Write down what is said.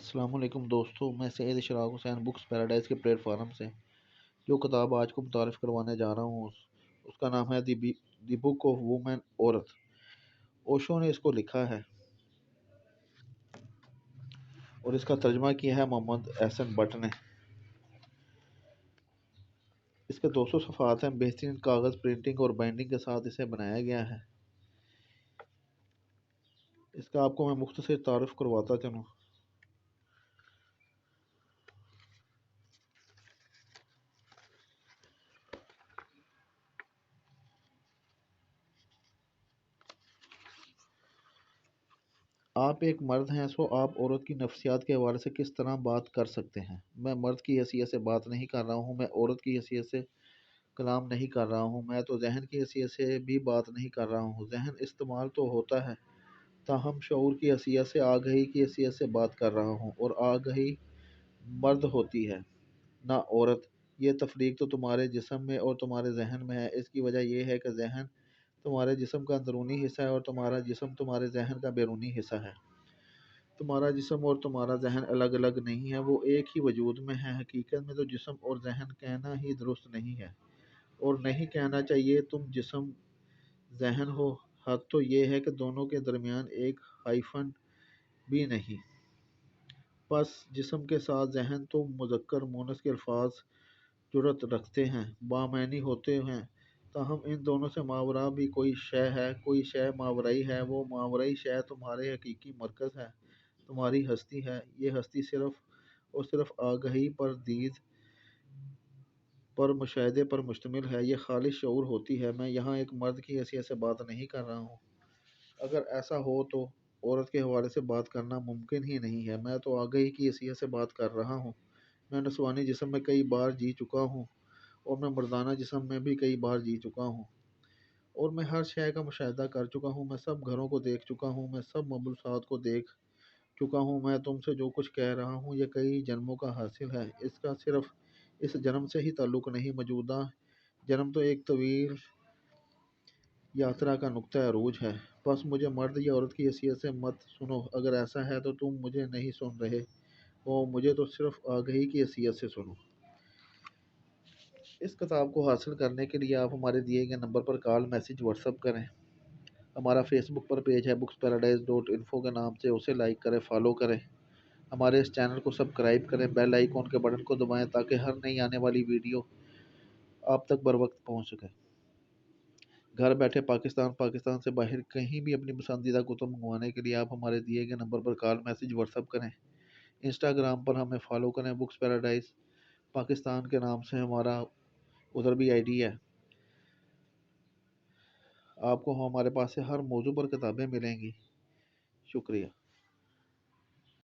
السلام علیکم دوستو، میں سید اشراق حسین بکس پیراڈائز کے پلیٹ فارم سے جو کتاب آج کو متعارف کروانے جا رہا ہوں اس کا نام ہے دی بک آف وومن، عورت۔ اوشو نے اس کو لکھا ہے اور اس کا ترجمہ کیا ہے محمد احسن بٹ نے۔ اس کے 200 صفحات ہیں۔ بہترین کاغذ پرنٹنگ اور بائنڈنگ کے ساتھ اسے بنایا گیا ہے۔ اس کا آپ کو میں مختصر تعارف کرواتا چلوں۔ آپ ایک مرد ہیں، سو آپ عورت کی نفسیات کے حوالے سے کس طرح بات کر سکتے ہیں؟ میں مرد کی حیثیت سے بات نہیں کر رہا ہوں، میں عورت کی حیثیت سے کلام نہیں کر رہا ہوں، میں تو ذہن کی حیثیت سے بھی بات نہیں کر رہا ہوں۔ ذہن استعمال تو ہوتا ہے، تاہم شعور کی حیثیت سے، آگہی کی حیثیت سے بات کر رہا ہوں، اور آگہی مرد ہوتی ہے نہ عورت۔ یہ تفریق تو تمہارے جسم میں اور تمہارے ذہن میں ہے۔ اس کی وجہ یہ ہے کہ ذہن تمہارے جسم کا اندرونی حصہ ہے اور تمہارا جسم تمہارے ذہن کا بیرونی حصہ ہے۔ تمہارا جسم اور تمہارا ذہن الگ الگ نہیں ہے، وہ ایک ہی وجود میں ہیں۔ حقیقت میں تو جسم اور ذہن کہنا ہی درست نہیں ہے، اور نہیں کہنا چاہیے تم جسم ذہن ہو۔ حق تو یہ ہے کہ دونوں کے درمیان ایک ہائفن بھی نہیں۔ پس جسم کے ساتھ ذہن تو مذکر مونس کے الفاظ جرات رکھتے ہیں، بامعنی ہوتے ہیں، تاہم ان دونوں سے ماورا بھی کوئی شے ہے، کوئی شے ماورائی ہے۔ وہ ماورائی شے تمہارے حقیقی مرکز ہے، تمہاری ہستی ہے۔ یہ ہستی صرف اور صرف آگہی پر، دید پر، مشاہدے پر مشتمل ہے۔ یہ خالص شعور ہوتی ہے۔ میں یہاں ایک مرد کی حیثیت سے بات نہیں کر رہا ہوں۔ اگر ایسا ہو تو عورت کے حوالے سے بات کرنا ممکن ہی نہیں ہے۔ میں تو آگہی کی حیثیت سے بات کر رہا ہوں۔ میں نسوانی جسم میں کئی بار جی چکا ہوں، اور میں مردانہ جسم میں بھی کئی بار جی چکا ہوں، اور میں ہر شے کا مشاہدہ کر چکا ہوں۔ میں سب گھروں کو دیکھ چکا ہوں، میں سب ملبوسات کو دیکھ چکا ہوں۔ میں تم سے جو کچھ کہہ رہا ہوں یہ کئی جنموں کا حاصل ہے۔ اس کا صرف اس جنم سے ہی تعلق نہیں، موجودہ جنم تو ایک طویل یاترا کا نقطہ عروج ہے۔ بس مجھے مرد یا عورت کی حیثیت سے مت سنو۔ اگر ایسا ہے تو تم مجھے نہیں سن رہے ہو، مجھے تو صرف آگہی کی حیثیت سے سنو۔ اس کتاب کو حاصل کرنے کے لیے آپ ہمارے دیے گئے نمبر پر کال، میسج، واٹس ایپ کریں۔ ہمارا فیس بک پر پیج ہے booksparadise.info کے نام سے، اسے لائک کریں، فالو کریں۔ ہمارے اس چینل کو سبسکرائب کریں، بیل آئیکن کے بٹن کو دبائیں تاکہ ہر نئی آنے والی ویڈیو آپ تک بر وقت پہنچ سکے۔ گھر بیٹھے پاکستان سے باہر کہیں بھی اپنی پسندیدہ کتب منگوانے کے لیے آپ ہمارے دیے گئے نمبر پر کال، میسج، واٹس ایپ کریں۔ انسٹاگرام پر ہمیں فالو کریں، بکس پیراڈائز پاکستان کے نام سے ہمارا ادھر بھی آئی ڈی ہے۔ آپ کو ہمارے پاس سے ہر موضوع پر کتابیں ملیں گی۔ شکریہ۔